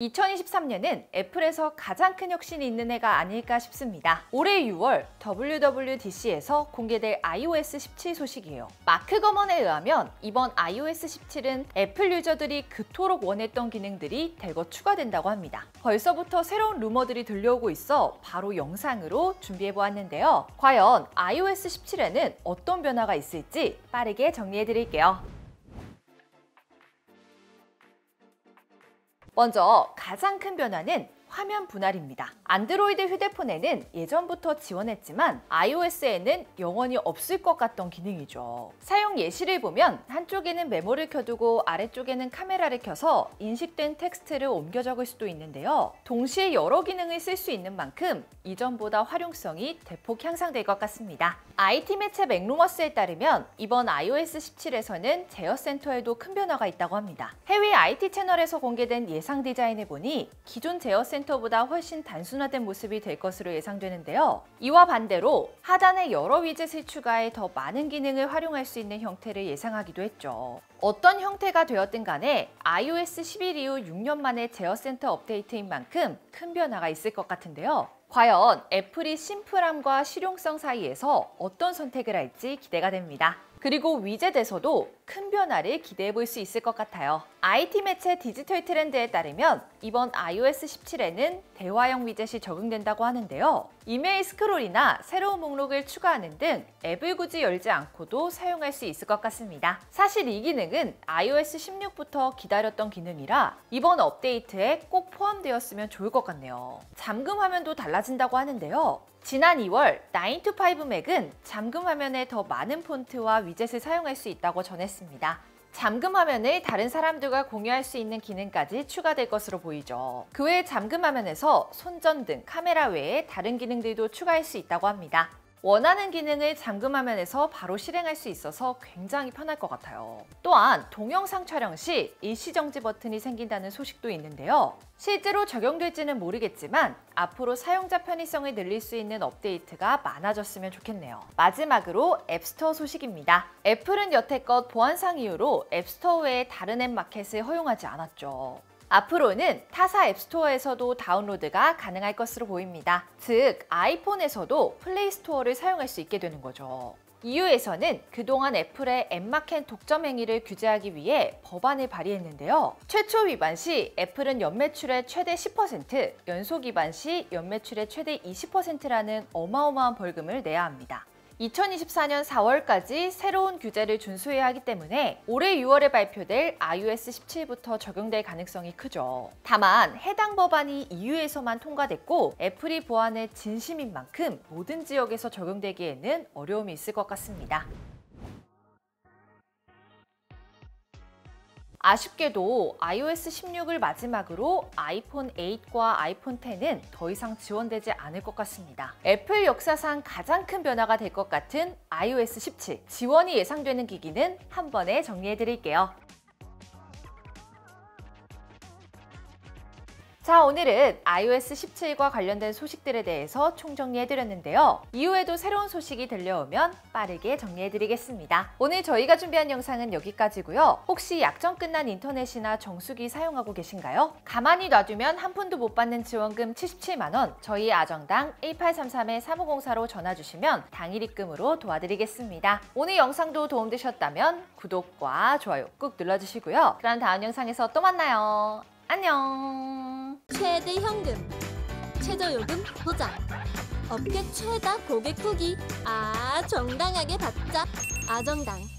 2023년은 애플에서 가장 큰 혁신이 있는 해가 아닐까 싶습니다. 올해 6월 WWDC에서 공개될 iOS 17 소식이에요. 마크 거먼에 의하면 이번 iOS 17은 애플 유저들이 그토록 원했던 기능들이 대거 추가된다고 합니다. 벌써부터 새로운 루머들이 들려오고 있어 바로 영상으로 준비해보았는데요. 과연 iOS 17에는 어떤 변화가 있을지 빠르게 정리해드릴게요. 먼저 가장 큰 변화는 화면 분할입니다. 안드로이드 휴대폰에는 예전부터 지원했지만 iOS에는 영원히 없을 것 같던 기능이죠. 사용 예시를 보면 한쪽에는 메모를 켜두고 아래쪽에는 카메라를 켜서 인식된 텍스트를 옮겨 적을 수도 있는데요. 동시에 여러 기능을 쓸 수 있는 만큼 이전보다 활용성이 대폭 향상될 것 같습니다. IT 매체 맥루머스에 따르면 이번 iOS 17에서는 제어센터에도 큰 변화가 있다고 합니다. 해외 IT 채널에서 공개된 예상 디자인을 보니 기존 제어센터보다 훨씬 단순화된 모습이 될 것으로 예상되는데요. 이와 반대로 하단에 여러 위젯을 추가해 더 많은 기능을 활용할 수 있는 형태를 예상하기도 했죠. 어떤 형태가 되었든 간에 iOS 11 이후 6년 만에 제어센터 업데이트인 만큼 큰 변화가 있을 것 같은데요. 과연 애플이 심플함과 실용성 사이에서 어떤 선택을 할지 기대가 됩니다. 그리고 위젯에서도 큰 변화를 기대해 볼 수 있을 것 같아요. IT 매체 디지털 트렌드에 따르면 이번 iOS 17에는 대화형 위젯이 적용된다고 하는데요. 이메일 스크롤이나 새로운 목록을 추가하는 등 앱을 굳이 열지 않고도 사용할 수 있을 것 같습니다. 사실 이 기능은 iOS 16부터 기다렸던 기능이라 이번 업데이트에 꼭 포함되었으면 좋을 것 같네요. 잠금 화면도 달라진다고 하는데요. 지난 2월 9to5 맥은 잠금 화면에 더 많은 폰트와 위젯을 사용할 수 있다고 전했습니다. 잠금 화면을 다른 사람들과 공유할 수 있는 기능까지 추가될 것으로 보이죠. 그 외 잠금 화면에서 손전 등 카메라 외에 다른 기능들도 추가할 수 있다고 합니다. 원하는 기능을 잠금 화면에서 바로 실행할 수 있어서 굉장히 편할 것 같아요. 또한 동영상 촬영 시 일시정지 버튼이 생긴다는 소식도 있는데요. 실제로 적용될지는 모르겠지만 앞으로 사용자 편의성을 늘릴 수 있는 업데이트가 많아졌으면 좋겠네요. 마지막으로 앱스토어 소식입니다. 애플은 여태껏 보안상 이유로 앱스토어 외에 다른 앱 마켓을 허용하지 않았죠. 앞으로는 타사 앱스토어에서도 다운로드가 가능할 것으로 보입니다. 즉, 아이폰에서도 플레이스토어를 사용할 수 있게 되는 거죠. EU에서는 그동안 애플의 앱마켓 독점 행위를 규제하기 위해 법안을 발의했는데요. 최초 위반 시 애플은 연매출의 최대 10%, 연속 위반 시 연매출의 최대 20%라는 어마어마한 벌금을 내야 합니다. 2024년 4월까지 새로운 규제를 준수해야 하기 때문에 올해 6월에 발표될 iOS 17부터 적용될 가능성이 크죠. 다만 해당 법안이 EU에서만 통과됐고 애플이 보안에 진심인 만큼 모든 지역에서 적용되기에는 어려움이 있을 것 같습니다. 아쉽게도 iOS 16을 마지막으로 아이폰 8과 아이폰 10은 더 이상 지원되지 않을 것 같습니다. 애플 역사상 가장 큰 변화가 될 것 같은 iOS 17 지원이 예상되는 기기는 한 번에 정리해드릴게요. 자, 오늘은 iOS 17과 관련된 소식들에 대해서 총정리해드렸는데요. 이후에도 새로운 소식이 들려오면 빠르게 정리해드리겠습니다. 오늘 저희가 준비한 영상은 여기까지고요. 혹시 약정 끝난 인터넷이나 정수기 사용하고 계신가요? 가만히 놔두면 한 푼도 못 받는 지원금 77만 원, 저희 아정당 1833-3504로 전화주시면 당일 입금으로 도와드리겠습니다. 오늘 영상도 도움되셨다면 구독과 좋아요 꾹 눌러주시고요. 그럼 다음 영상에서 또 만나요. 안녕. 최대 현금, 최저요금 보장, 업계 최다 고객 후기. 정당하게 받자. 아정당.